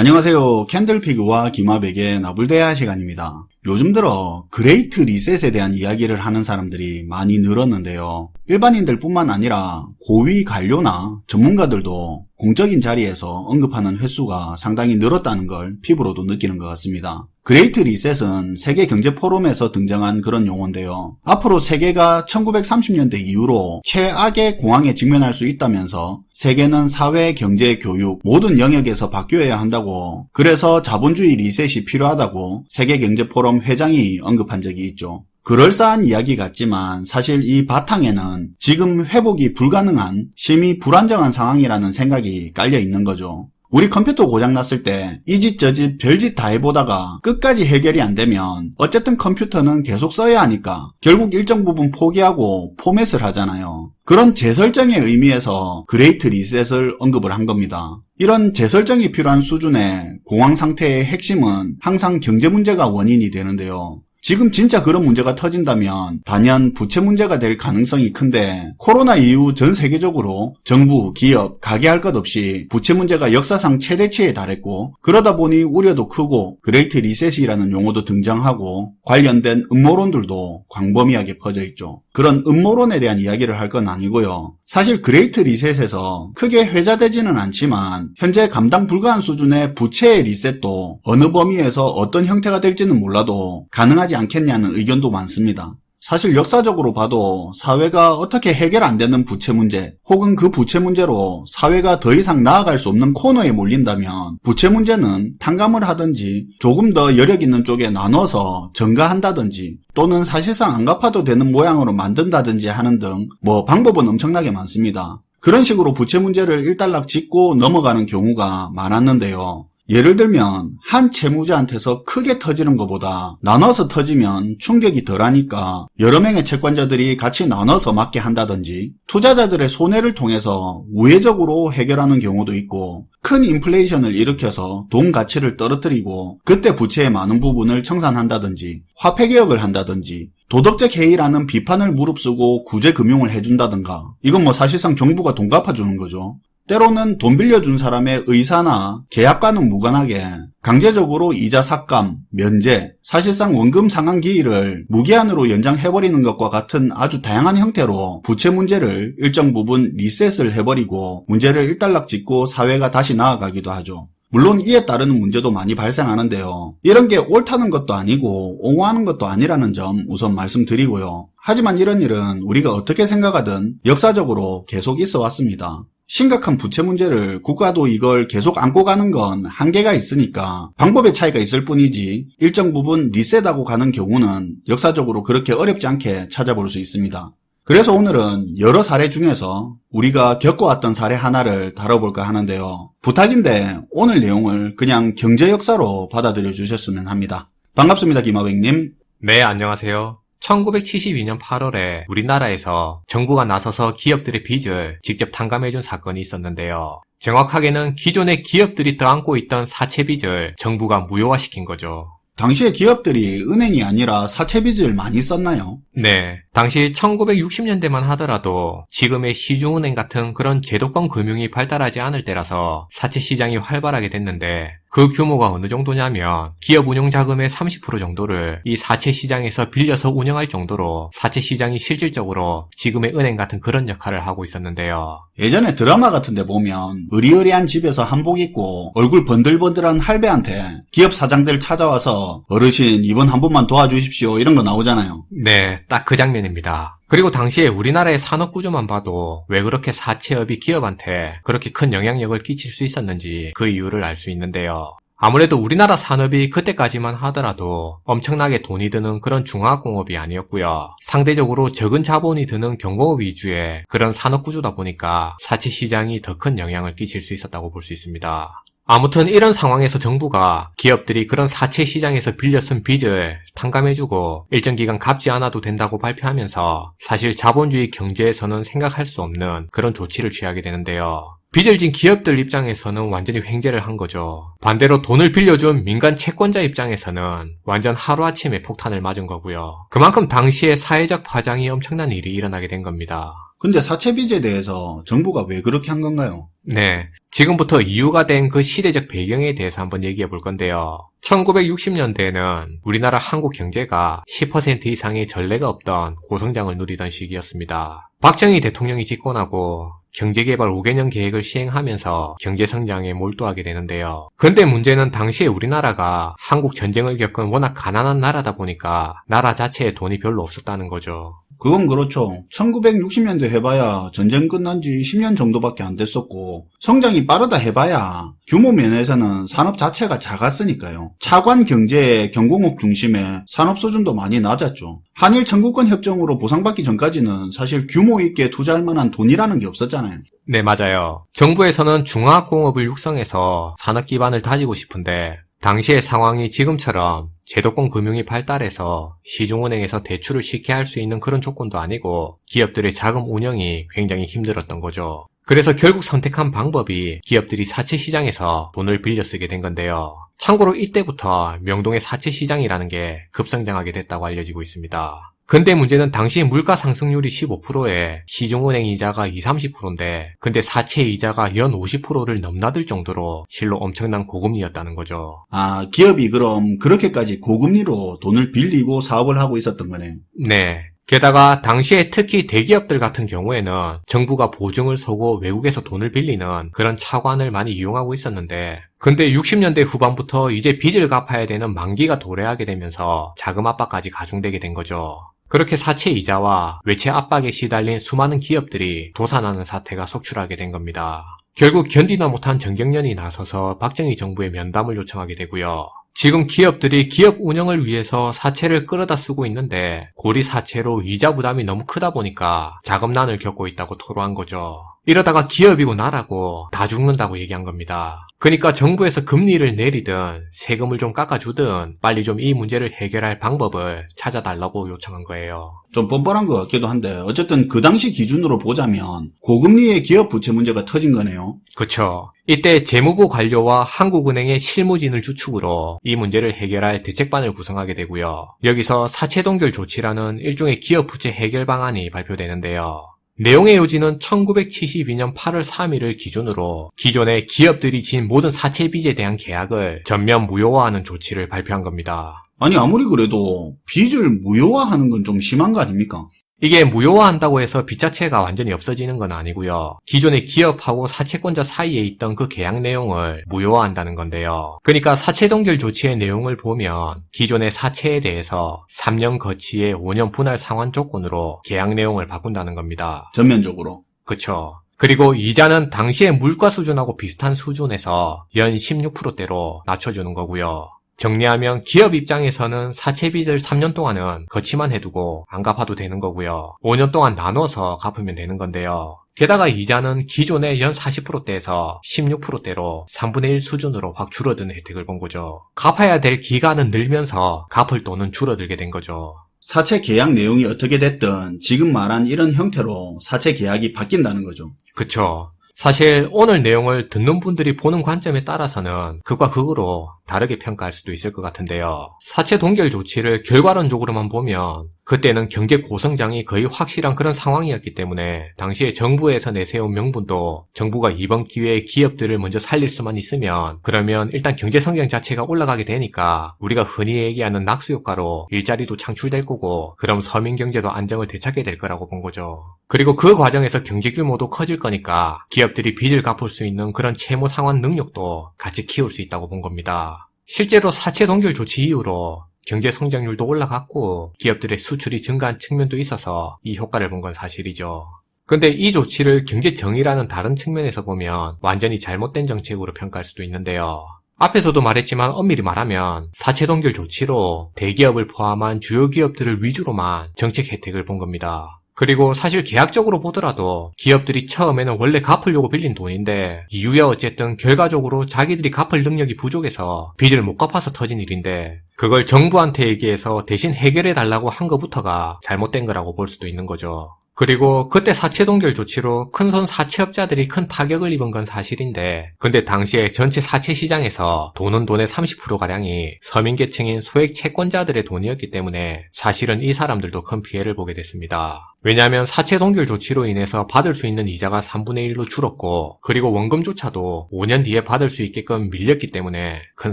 안녕하세요. 캔들피그와 기마백의 나불대화 시간입니다. 요즘 들어 그레이트 리셋에 대한 이야기를 하는 사람들이 많이 늘었는데요. 일반인들 뿐만 아니라 고위 관료나 전문가들도 공적인 자리에서 언급하는 횟수가 상당히 늘었다는 걸 피부로도 느끼는 것 같습니다. 그레이트 리셋은 세계경제포럼에서 등장한 그런 용어인데요. 앞으로 세계가 1930년대 이후로 최악의 공황에 직면할 수 있다면서 세계는 사회, 경제, 교육 모든 영역에서 바뀌어야 한다고, 그래서 자본주의 리셋이 필요하다고 세계경제포럼 회장이 언급한 적이 있죠. 그럴싸한 이야기 같지만 사실 이 바탕에는 지금 회복이 불가능한 심히 불안정한 상황이라는 생각이 깔려 있는 거죠. 우리 컴퓨터 고장났을 때 이 집 저 집 별짓 다 해보다가 끝까지 해결이 안 되면 어쨌든 컴퓨터는 계속 써야 하니까 결국 일정 부분 포기하고 포맷을 하잖아요. 그런 재설정의 의미에서 그레이트 리셋을 언급을 한 겁니다. 이런 재설정이 필요한 수준의 공황 상태의 핵심은 항상 경제 문제가 원인이 되는데요. 지금 진짜 그런 문제가 터진다면 단연 부채 문제가 될 가능성이 큰데, 코로나 이후 전 세계적으로 정부, 기업, 가게 할 것 없이 부채 문제가 역사상 최대치에 달했고, 그러다 보니 우려도 크고 그레이트 리셋이라는 용어도 등장하고 관련된 음모론들도 광범위하게 퍼져 있죠. 그런 음모론에 대한 이야기를 할 건 아니고요. 사실 그레이트 리셋에서 크게 회자되지는 않지만 현재 감당 불가한 수준의 부채의 리셋도 어느 범위에서 어떤 형태가 될지는 몰라도 가능하지 않겠냐는 의견도 많습니다. 사실 역사적으로 봐도 사회가 어떻게 해결 안 되는 부채 문제, 혹은 그 부채 문제로 사회가 더 이상 나아갈 수 없는 코너에 몰린다면 부채 문제는 탕감을 하든지 조금 더 여력 있는 쪽에 나눠서 전가한다든지 또는 사실상 안 갚아도 되는 모양으로 만든다든지 하는 등 방법은 엄청나게 많습니다. 그런 식으로 부채 문제를 일단락 짚고 넘어가는 경우가 많았는데요. 예를 들면 한 채무자한테서 크게 터지는 것보다 나눠서 터지면 충격이 덜하니까 여러 명의 채권자들이 같이 나눠서 맡게 한다든지, 투자자들의 손해를 통해서 우회적으로 해결하는 경우도 있고, 큰 인플레이션을 일으켜서 돈 가치를 떨어뜨리고 그때 부채의 많은 부분을 청산한다든지, 화폐개혁을 한다든지, 도덕적 해이라는 비판을 무릅쓰고 구제금융을 해준다든가, 이건 사실상 정부가 돈 갚아주는 거죠. 때로는 돈 빌려준 사람의 의사나 계약과는 무관하게 강제적으로 이자 삭감, 면제, 사실상 원금 상환 기일을 무기한으로 연장해버리는 것과 같은 아주 다양한 형태로 부채 문제를 일정 부분 리셋을 해버리고 문제를 일단락 짚고 사회가 다시 나아가기도 하죠. 물론 이에 따르는 문제도 많이 발생하는데요. 이런 게 옳다는 것도 아니고 옹호하는 것도 아니라는 점 우선 말씀드리고요. 하지만 이런 일은 우리가 어떻게 생각하든 역사적으로 계속 있어 왔습니다. 심각한 부채 문제를 국가도 이걸 계속 안고 가는 건 한계가 있으니까 방법의 차이가 있을 뿐이지, 일정 부분 리셋하고 가는 경우는 역사적으로 그렇게 어렵지 않게 찾아볼 수 있습니다. 그래서 오늘은 여러 사례 중에서 우리가 겪어왔던 사례 하나를 다뤄볼까 하는데요. 부탁인데 오늘 내용을 그냥 경제 역사로 받아들여 주셨으면 합니다. 반갑습니다, 김하백님. 네, 안녕하세요. 1972년 8월에 우리나라에서 정부가 나서서 기업들의 빚을 직접 탕감해준 사건이 있었는데요. 정확하게는 기존의 기업들이 떠안고 있던 사채빚을 정부가 무효화시킨 거죠. 당시에 기업들이 은행이 아니라 사채빚을 많이 썼나요? 네, 당시 1960년대만 하더라도 지금의 시중은행 같은 그런 제도권 금융이 발달하지 않을 때라서 사채 시장이 활발하게 됐는데, 그 규모가 어느 정도냐면 기업 운용 자금의 30% 정도를 이 사채 시장에서 빌려서 운영할 정도로 사채 시장이 실질적으로 지금의 은행 같은 그런 역할을 하고 있었는데요. 예전에 드라마 같은 데 보면 의리의리한 집에서 한복 입고 얼굴 번들번들한 할배한테 기업 사장들 찾아와서 어르신 이번 한 번만 도와주십시오 이런 거 나오잖아요. 네, 딱 그 장면입니다. 그리고 당시에 우리나라의 산업 구조만 봐도 왜 그렇게 사채업이 기업한테 그렇게 큰 영향력을 끼칠 수 있었는지 그 이유를 알 수 있는데요. 아무래도 우리나라 산업이 그때까지만 하더라도 엄청나게 돈이 드는 그런 중화공업이 아니었고요. 상대적으로 적은 자본이 드는 경공업 위주의 그런 산업 구조다 보니까 사채 시장이 더 큰 영향을 끼칠 수 있었다고 볼 수 있습니다. 아무튼 이런 상황에서 정부가 기업들이 그런 사채 시장에서 빌려 쓴 빚을 탕감해주고 일정 기간 갚지 않아도 된다고 발표하면서 사실 자본주의 경제에서는 생각할 수 없는 그런 조치를 취하게 되는데요. 빚을 진 기업들 입장에서는 완전히 횡재를 한 거죠. 반대로 돈을 빌려준 민간 채권자 입장에서는 완전 하루아침에 폭탄을 맞은 거고요. 그만큼 당시에 사회적 파장이 엄청난 일이 일어나게 된 겁니다. 근데 사채빚에 대해서 정부가 왜 그렇게 한 건가요? 네. 지금부터 이유가 된 그 시대적 배경에 대해서 한번 얘기해 볼 건데요. 1960년대에는 우리나라 한국 경제가 10% 이상의 전례가 없던 고성장을 누리던 시기였습니다. 박정희 대통령이 집권하고 경제개발 5개년 계획을 시행하면서 경제성장에 몰두하게 되는데요. 근데 문제는 당시에 우리나라가 한국 전쟁을 겪은 워낙 가난한 나라다 보니까 나라 자체에 돈이 별로 없었다는 거죠. 그건 그렇죠. 1960년대 해봐야 전쟁 끝난 지 10년 정도밖에 안 됐었고 성장이 빠르다 해봐야 규모 면에서는 산업 자체가 작았으니까요. 차관 경제의 경공업 중심의 산업 수준도 많이 낮았죠. 한일 청구권 협정으로 보상받기 전까지는 사실 규모 있게 투자할 만한 돈이라는 게 없었잖아요. 네, 맞아요. 정부에서는 중화학공업을 육성해서 산업 기반을 다지고 싶은데 당시의 상황이 지금처럼 제도권 금융이 발달해서 시중은행에서 대출을 쉽게 할 수 있는 그런 조건도 아니고 기업들의 자금 운영이 굉장히 힘들었던 거죠. 그래서 결국 선택한 방법이 기업들이 사채 시장에서 돈을 빌려 쓰게 된 건데요. 참고로 이때부터 명동의 사채 시장이라는 게 급성장하게 됐다고 알려지고 있습니다. 근데 문제는 당시 물가 상승률이 15%에 시중은행 이자가 20-30%인데 근데 사채 이자가 연 50%를 넘나들 정도로 실로 엄청난 고금리였다는 거죠. 아, 기업이 그럼 그렇게까지 고금리로 돈을 빌리고 사업을 하고 있었던 거네요. 네. 게다가 당시에 특히 대기업들 같은 경우에는 정부가 보증을 서고 외국에서 돈을 빌리는 그런 차관을 많이 이용하고 있었는데 근데 60년대 후반부터 이제 빚을 갚아야 되는 만기가 도래하게 되면서 자금 압박까지 가중되게 된 거죠. 그렇게 사채 이자와 외채 압박에 시달린 수많은 기업들이 도산하는 사태가 속출하게 된 겁니다. 결국 견디다 못한 정경련이 나서서 박정희 정부에 면담을 요청하게 되고요. 지금 기업들이 기업 운영을 위해서 사채를 끌어다 쓰고 있는데 고리 사채로 이자 부담이 너무 크다 보니까 자금난을 겪고 있다고 토로한 거죠. 이러다가 기업이고 나라고 다 죽는다고 얘기한 겁니다. 그러니까 정부에서 금리를 내리든 세금을 좀 깎아주든 빨리 좀 이 문제를 해결할 방법을 찾아달라고 요청한 거예요. 좀 뻔뻔한 것 같기도 한데 어쨌든 그 당시 기준으로 보자면 고금리의 기업 부채 문제가 터진 거네요. 그쵸. 이때 재무부 관료와 한국은행의 실무진을 주축으로 이 문제를 해결할 대책반을 구성하게 되고요. 여기서 사채동결 조치라는 일종의 기업 부채 해결 방안이 발표되는데요. 내용의 요지는 1972년 8월 3일을 기준으로 기존의 기업들이 진 모든 사채 빚에 대한 계약을 전면 무효화하는 조치를 발표한 겁니다. 아니 아무리 그래도 빚을 무효화하는 건 좀 심한 거 아닙니까? 이게 무효화한다고 해서 빚 자체가 완전히 없어지는 건 아니고요. 기존의 기업하고 사채권자 사이에 있던 그 계약 내용을 무효화한다는 건데요. 그러니까 사채동결 조치의 내용을 보면 기존의 사채에 대해서 3년 거치의 5년 분할 상환 조건으로 계약 내용을 바꾼다는 겁니다. 전면적으로. 그쵸. 그리고 이자는 당시의 물가 수준하고 비슷한 수준에서 연 16%대로 낮춰주는 거고요. 정리하면 기업 입장에서는 사채빚을 3년 동안은 거치만 해두고 안 갚아도 되는 거고요. 5년 동안 나눠서 갚으면 되는 건데요. 게다가 이자는 기존의 연 40%대에서 16%대로 3분의 1 수준으로 확 줄어드는 혜택을 본 거죠. 갚아야 될 기간은 늘면서 갚을 돈은 줄어들게 된 거죠. 사채 계약 내용이 어떻게 됐든 지금 말한 이런 형태로 사채 계약이 바뀐다는 거죠. 그쵸. 사실 오늘 내용을 듣는 분들이 보는 관점에 따라서는 극과 극으로 다르게 평가할 수도 있을 것 같은데요. 사채 동결 조치를 결과론적으로만 보면 그때는 경제 고성장이 거의 확실한 그런 상황이었기 때문에 당시에 정부에서 내세운 명분도 정부가 이번 기회에 기업들을 먼저 살릴 수만 있으면 그러면 일단 경제 성장 자체가 올라가게 되니까 우리가 흔히 얘기하는 낙수 효과로 일자리도 창출될 거고 그럼 서민 경제도 안정을 되찾게 될 거라고 본 거죠. 그리고 그 과정에서 경제 규모도 커질 거니까 기업들이 빚을 갚을 수 있는 그런 채무 상환 능력도 같이 키울 수 있다고 본 겁니다. 실제로 사채 동결 조치 이후로 경제 성장률도 올라갔고 기업들의 수출이 증가한 측면도 있어서 이 효과를 본 건 사실이죠. 근데 이 조치를 경제 정의라는 다른 측면에서 보면 완전히 잘못된 정책으로 평가할 수도 있는데요. 앞에서도 말했지만 엄밀히 말하면 사채 동결 조치로 대기업을 포함한 주요 기업들을 위주로만 정책 혜택을 본 겁니다. 그리고 사실 계약적으로 보더라도 기업들이 처음에는 원래 갚으려고 빌린 돈인데 이후에 어쨌든 결과적으로 자기들이 갚을 능력이 부족해서 빚을 못 갚아서 터진 일인데 그걸 정부한테 얘기해서 대신 해결해 달라고 한 것부터가 잘못된 거라고 볼 수도 있는 거죠. 그리고 그때 사채 동결 조치로 큰손 사채업자들이 큰 타격을 입은 건 사실인데, 근데 당시에 전체 사채 시장에서 돈은 돈의 30%가량이 서민계층인 소액 채권자들의 돈이었기 때문에 사실은 이 사람들도 큰 피해를 보게 됐습니다. 왜냐하면 사채 동결 조치로 인해서 받을 수 있는 이자가 3분의 1로 줄었고, 그리고 원금조차도 5년 뒤에 받을 수 있게끔 밀렸기 때문에 큰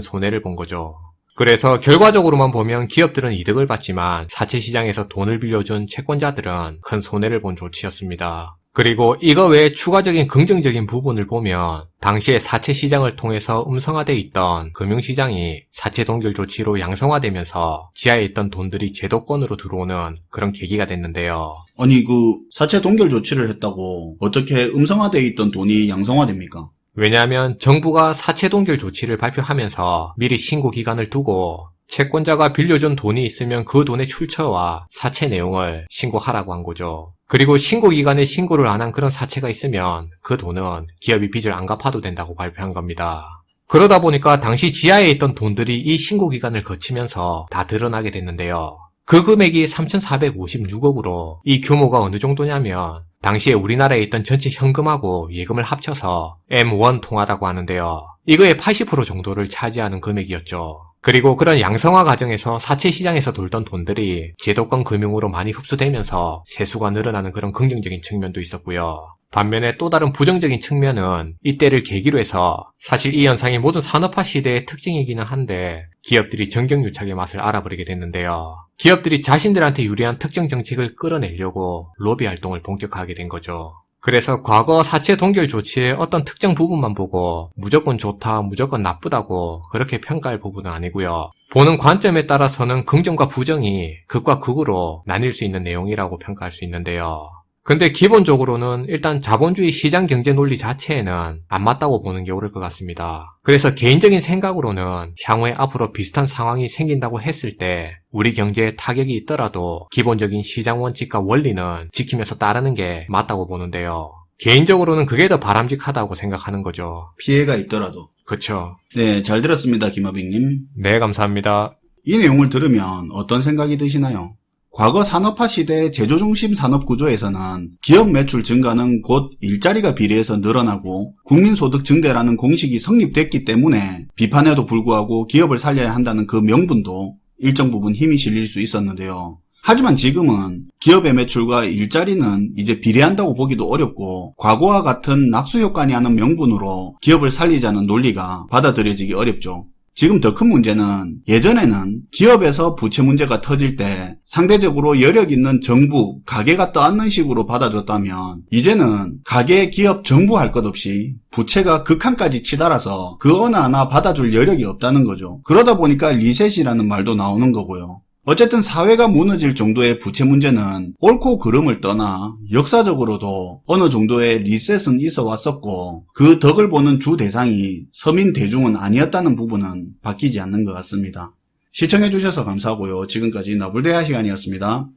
손해를 본 거죠. 그래서 결과적으로만 보면 기업들은 이득을 봤지만 사채 시장에서 돈을 빌려준 채권자들은 큰 손해를 본 조치였습니다. 그리고 이거 외에 추가적인 긍정적인 부분을 보면 당시에 사채 시장을 통해서 음성화돼 있던 금융시장이 사채 동결 조치로 양성화되면서 지하에 있던 돈들이 제도권으로 들어오는 그런 계기가 됐는데요. 아니 사채 동결 조치를 했다고 어떻게 음성화돼 있던 돈이 양성화됩니까? 왜냐하면 정부가 사채 동결 조치를 발표하면서 미리 신고 기간을 두고 채권자가 빌려준 돈이 있으면 그 돈의 출처와 사채 내용을 신고하라고 한 거죠. 그리고 신고 기간에 신고를 안 한 그런 사채가 있으면 그 돈은 기업이 빚을 안 갚아도 된다고 발표한 겁니다. 그러다 보니까 당시 지하에 있던 돈들이 이 신고 기간을 거치면서 다 드러나게 됐는데요. 그 금액이 3,456억으로 이 규모가 어느 정도냐면 당시에 우리나라에 있던 전체 현금하고 예금을 합쳐서 M1 통화라고 하는데요. 이거의 80% 정도를 차지하는 금액이었죠. 그리고 그런 양성화 과정에서 사채 시장에서 돌던 돈들이 제도권 금융으로 많이 흡수되면서 세수가 늘어나는 그런 긍정적인 측면도 있었고요. 반면에 또 다른 부정적인 측면은 이때를 계기로 해서 사실 이 현상이 모든 산업화 시대의 특징이기는 한데 기업들이 정경유착의 맛을 알아버리게 됐는데요. 기업들이 자신들한테 유리한 특정 정책을 끌어내려고 로비 활동을 본격화하게 된 거죠. 그래서 과거 사채 동결 조치의 어떤 특정 부분만 보고 무조건 좋다, 무조건 나쁘다고 그렇게 평가할 부분은 아니고요. 보는 관점에 따라서는 긍정과 부정이 극과 극으로 나뉠 수 있는 내용이라고 평가할 수 있는데요. 근데 기본적으로는 일단 자본주의 시장 경제 논리 자체에는 안 맞다고 보는 게 옳을 것 같습니다. 그래서 개인적인 생각으로는 향후에 앞으로 비슷한 상황이 생긴다고 했을 때 우리 경제에 타격이 있더라도 기본적인 시장 원칙과 원리는 지키면서 따르는 게 맞다고 보는데요. 개인적으로는 그게 더 바람직하다고 생각하는 거죠. 피해가 있더라도. 그쵸. 네, 잘 들었습니다, 김하백님. 네, 감사합니다. 이 내용을 들으면 어떤 생각이 드시나요? 과거 산업화 시대의 제조중심 산업구조에서는 기업 매출 증가는 곧 일자리가 비례해서 늘어나고 국민소득 증대라는 공식이 성립됐기 때문에 비판에도 불구하고 기업을 살려야 한다는 그 명분도 일정 부분 힘이 실릴 수 있었는데요. 하지만 지금은 기업의 매출과 일자리는 이제 비례한다고 보기도 어렵고 과거와 같은 낙수효과니 하는 명분으로 기업을 살리자는 논리가 받아들여지기 어렵죠. 지금 더 큰 문제는 예전에는 기업에서 부채 문제가 터질 때 상대적으로 여력 있는 정부, 가게가 떠안는 식으로 받아줬다면 이제는 가게, 기업, 정부 할 것 없이 부채가 극한까지 치달아서 그 어느 하나 받아줄 여력이 없다는 거죠. 그러다 보니까 리셋이라는 말도 나오는 거고요. 어쨌든 사회가 무너질 정도의 부채 문제는 옳고 그름을 떠나 역사적으로도 어느 정도의 리셋은 있어 왔었고 그 덕을 보는 주 대상이 서민 대중은 아니었다는 부분은 바뀌지 않는 것 같습니다. 시청해주셔서 감사하고요. 지금까지 나불대화 시간이었습니다.